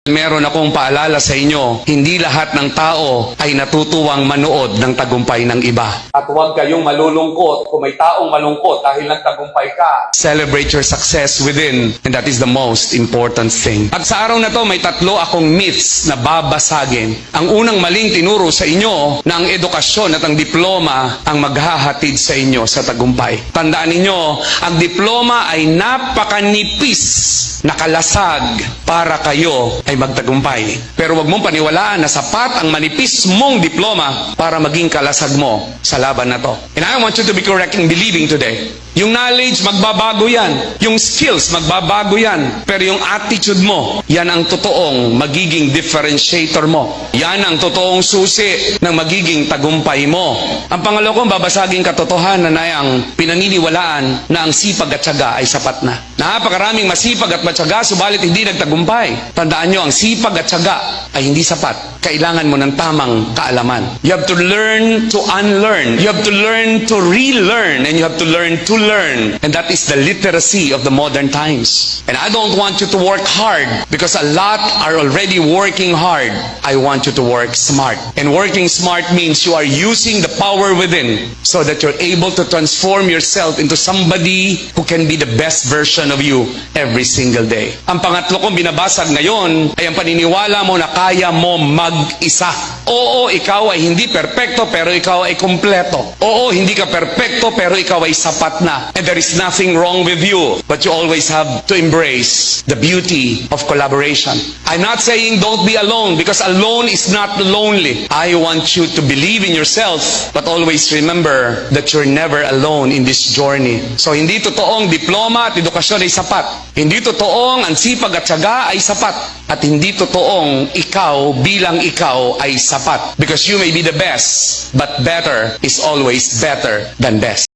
Meron akong paalala sa inyo, hindi lahat ng tao ay natutuwang manood ng tagumpay ng iba. At huwag kayong malulungkot kung may taong malungkot dahil nagtagumpay ka. Celebrate your success within, and that is the most important thing. At sa araw na to, may tatlo akong myths na babasagin. Ang unang maling tinuro sa inyo na ang edukasyon at ang diploma ang maghahatid sa inyo sa tagumpay. Tandaan ninyo, ang diploma ay napakanipis na kalasag para kayo ay magtagumpay. Pero wag mong paniwalaan na sapat ang manipis mong diploma para maging kalasag mo sa laban na to. And I want you to be correct in believing today. Yung knowledge, magbabago yan. Yung skills, magbabago yan. Pero yung attitude mo, yan ang totoong magiging differentiator mo. Yan ang totoong susi ng magiging tagumpay mo. Ang pangalawa kong babasaging katotohanan ay ang pinaniniwalaan na ang sipag at tiyaga ay sapat na. Napakaraming masipag at matyaga, subalit hindi nagtagumpay. Tandaan nyo, ang sipag at tiyaga ay hindi sapat. Kailangan mo ng tamang kaalaman. You have to learn to unlearn. You have to learn to relearn. And you have to learn to learn. And that is the literacy of the modern times. And I don't want you to work hard because a lot are already working hard. I want you to work smart. And working smart means you are using the power within so that you're able to transform yourself into somebody who can be the best version of you every single day. Ang pangatlo kong binabasag ngayon ay ang paniniwala mo na kaya mo mag-isa. Oo, ikaw ay hindi perpekto pero ikaw ay kumpleto. Oo, hindi ka perpekto pero ikaw ay sapat na. And there is nothing wrong with you, but you always have to embrace the beauty of collaboration. I'm not saying don't be alone because alone is not lonely. I want you to believe in yourself, but always remember that you're never alone in this journey. So hindi totoong diploma at edukasyon ay sapat. Hindi totoong ang sipag at tiyaga ay sapat. At hindi totoong ikaw bilang ikaw ay sapat. Because you may be the best, but better is always better than best.